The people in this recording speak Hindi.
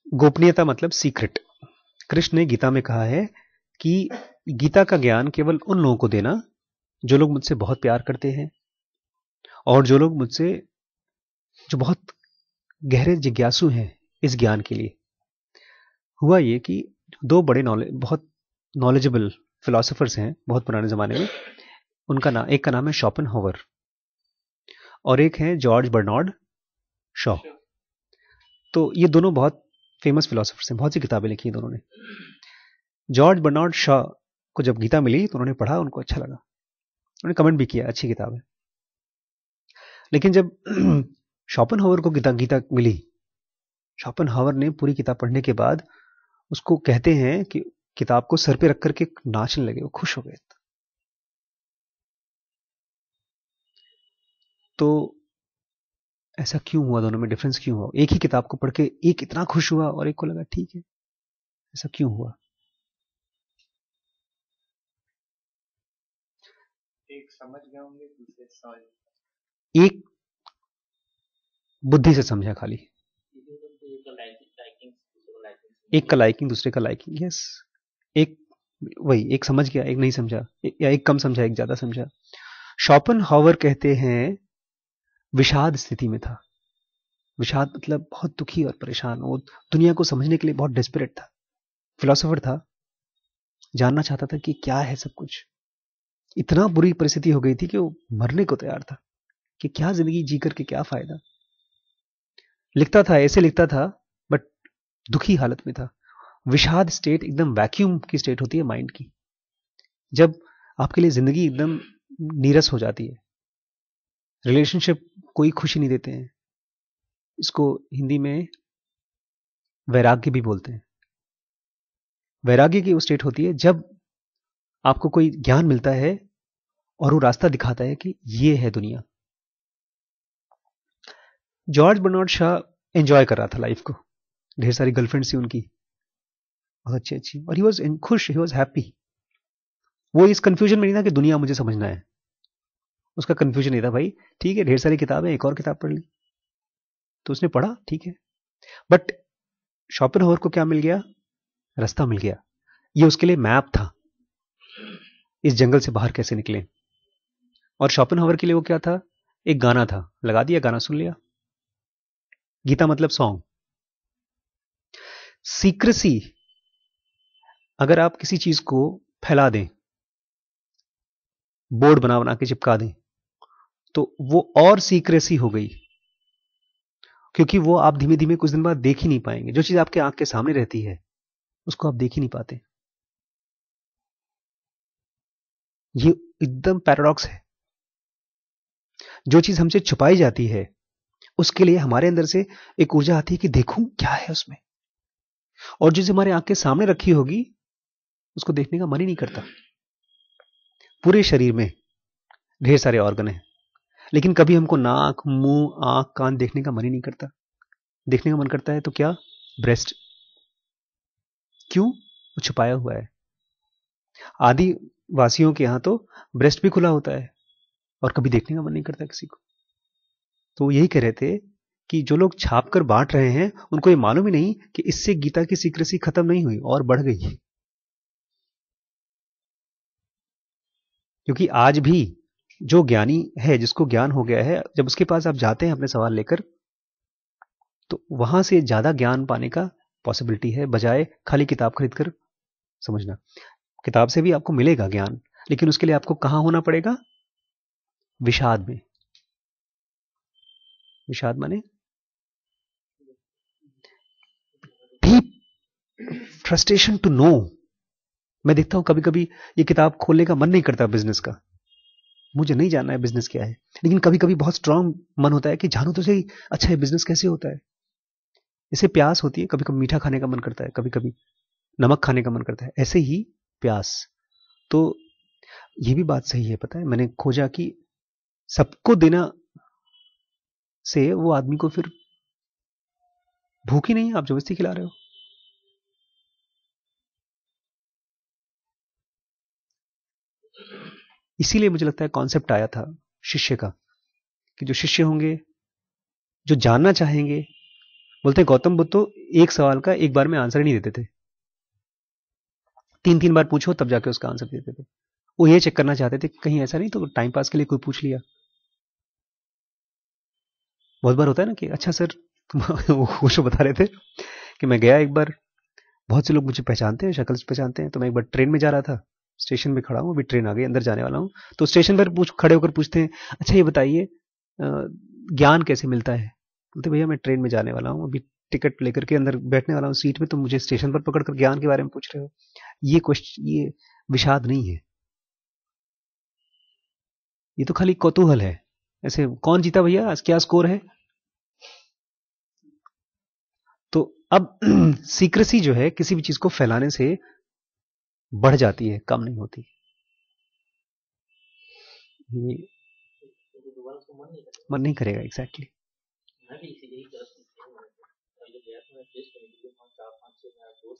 गोपनीयता मतलब सीक्रेट। कृष्ण ने गीता में कहा है कि गीता का ज्ञान केवल उन लोगों को देना जो लोग मुझसे बहुत प्यार करते हैं और जो लोग मुझसे जो बहुत गहरे जिज्ञासु हैं इस ज्ञान के लिए। हुआ ये कि दो बड़े बहुत नॉलेजेबल फिलोसोफर्स हैं बहुत पुराने जमाने में। एक का नाम है शोपेनहावर और एक है जॉर्ज बर्नार्ड शॉ। तो ये दोनों बहुत फेमस फिलोसोफर्स हैं, बहुत सी किताबें लिखी हैं दोनों ने। जॉर्ज बर्नार्ड शॉ को जब गीता मिली तो उन्होंने पढ़ा, उनको अच्छा लगा, उन्होंने कमेंट भी किया अच्छी किताब है। लेकिन जब शोपेनहावर को गीता मिली, शोपेनहावर ने पूरी किताब पढ़ने के बाद उसको कहते हैं कि किताब को सर पे रख करके नाचने लगे, वो खुश हो गए। तो ऐसा क्यों हुआ, दोनों में डिफरेंस क्यों हुआ? एक ही किताब को पढ़ के एक इतना खुश हुआ और एक को लगा ठीक है, ऐसा क्यों हुआ? एक समझ गए होंगे, दूसरे समझ, एक बुद्धि से समझा खाली, एक का लाइकिंग दूसरे का लाइकिंग। यस, एक वही, एक समझ गया एक नहीं समझा, या एक कम समझा एक ज्यादा समझा। शोपेनहावर कहते हैं विषाद स्थिति में था। विषाद मतलब बहुत दुखी और परेशान, वो दुनिया को समझने के लिए बहुत डेस्परेट था, फिलोसोफर था, जानना चाहता था कि क्या है सब कुछ। इतना बुरी परिस्थिति हो गई थी कि वो मरने को तैयार था कि क्या जिंदगी जी करके क्या फायदा। लिखता था, ऐसे लिखता था, बट दुखी हालत में था। विषाद स्टेट एकदम वैक्यूम की स्टेट होती है माइंड की, जब आपके लिए जिंदगी एकदम नीरस हो जाती है, रिलेशनशिप कोई खुशी नहीं देते हैं। इसको हिंदी में वैराग्य भी बोलते हैं। वैराग्य की वो स्टेट होती है जब आपको कोई ज्ञान मिलता है और वो रास्ता दिखाता है कि ये है दुनिया। जॉर्ज बर्नार्ड शॉ एंजॉय कर रहा था लाइफ को, ढेर सारी गर्लफ्रेंड्स थी उनकी, बहुत अच्छी अच्छी, और ही वॉज खुश, ही वॉज हैप्पी। वो इस कंफ्यूजन में नहीं था कि दुनिया मुझे समझना है, उसका कंफ्यूजन नहीं था भाई ठीक है ढेर सारी किताबें, एक और किताब पढ़ ली। तो उसने पढ़ा, ठीक है, बट शोपेनहावर को क्या मिल गया? रास्ता मिल गया। ये उसके लिए मैप था, इस जंगल से बाहर कैसे निकले। और शोपेनहावर के लिए वो क्या था? एक गाना था, लगा दिया गाना, सुन लिया। गीता मतलब सॉन्ग। सीक्रेसी, अगर आप किसी चीज को फैला दें, बोर्ड बना बना के चिपका दें, तो वो और सीक्रेसी हो गई, क्योंकि वो आप धीमे धीमे कुछ दिन बाद देख ही नहीं पाएंगे। जो चीज आपके आंख के सामने रहती है उसको आप देख ही नहीं पाते। ये एकदम पैराडॉक्स है। जो चीज हमसे छुपाई जाती है उसके लिए हमारे अंदर से एक ऊर्जा आती है कि देखूं क्या है उसमें, और जो चीज हमारे आंख के सामने रखी होगी उसको देखने का मन ही नहीं करता। पूरे शरीर में ढेर सारे ऑर्गन हैं, लेकिन कभी हमको नाक, मुंह, आंख, कान देखने का मन ही नहीं करता। देखने का मन करता है तो क्या? ब्रेस्ट। क्यों? वो छुपाया हुआ है। आदिवासियों के यहां तो ब्रेस्ट भी खुला होता है और कभी देखने का मन नहीं करता किसी को। तो यही कह रहे थे कि जो लोग छाप कर बांट रहे हैं उनको ये मालूम ही नहीं कि इससे गीता की सीक्रेसी खत्म नहीं हुई और बढ़ गई। क्योंकि आज भी जो ज्ञानी है, जिसको ज्ञान हो गया है, जब उसके पास आप जाते हैं अपने सवाल लेकर, तो वहां से ज्यादा ज्ञान पाने का पॉसिबिलिटी है, बजाय खाली किताब खरीद कर समझना। किताब से भी आपको मिलेगा ज्ञान, लेकिन उसके लिए आपको कहां होना पड़ेगा? विषाद में। विषाद माने डीप फ्रस्ट्रेशन टू नो। मैं देखता हूं कभी कभी ये किताब खोलने का मन नहीं करता बिजनेस का, मुझे नहीं जानना है बिजनेस क्या है, लेकिन कभी कभी बहुत स्ट्रांग मन होता है कि जानू तो सही, अच्छा है बिजनेस कैसे होता है। इसे प्यास होती है, कभी कभी मीठा खाने का मन करता है, कभी कभी नमक खाने का मन करता है, ऐसे ही प्यास। तो ये भी बात सही है, पता है मैंने खोजा कि सबको देना से वो आदमी को फिर भूख ही नहीं, आप जबरदस्ती खिला रहे हो। इसीलिए मुझे लगता है कॉन्सेप्ट आया था शिष्य का, कि जो शिष्य होंगे, जो जानना चाहेंगे, बोलते हैं गौतम बुद्ध तो एक सवाल का एक बार में आंसर ही नहीं देते थे, 3-3 बार पूछो तब जाके उसका आंसर देते थे। वो ये चेक करना चाहते थे कि कहीं ऐसा नहीं तो टाइम पास के लिए कोई पूछ लिया। बहुत बार होता है ना कि अच्छा सर तुम वो जो बता रहे थे कि मैं गया एक बार, बहुत से लोग मुझे पहचानते हैं, शक्ल से पहचानते हैं, तो मैं एक बार ट्रेन में जा रहा था, स्टेशन में खड़ा हूँ, अभी ट्रेन आ गई, अंदर जाने वाला हूँ, तो स्टेशन पर खड़े होकर पूछते हैं, अच्छा ये बताइए ज्ञान कैसे मिलता है? बोलते भैया मैं ट्रेन में जाने वाला हूँ, अभी टिकट लेकर के अंदर बैठने वाला हूँ सीट में, तो मुझे स्टेशन पर पकड़कर ज्ञान के बारे में पूछ रहे हो? ये क्वेश्चन, ये विषाद नहीं है, ये तो खाली कौतूहल है। ऐसे कौन जीता भैया, आज क्या स्कोर है? तो अब सीक्रेसी जो है किसी भी चीज को फैलाने से बढ़ जाती है, कम नहीं होती। ये तो दोबारा उसको मन नहीं मन नहीं करेगा। करेगा, एग्जैक्टली। मैं भी इसी यही गलत चीज किया हूँ। पहले गया था मैं टेस्ट करने के लिए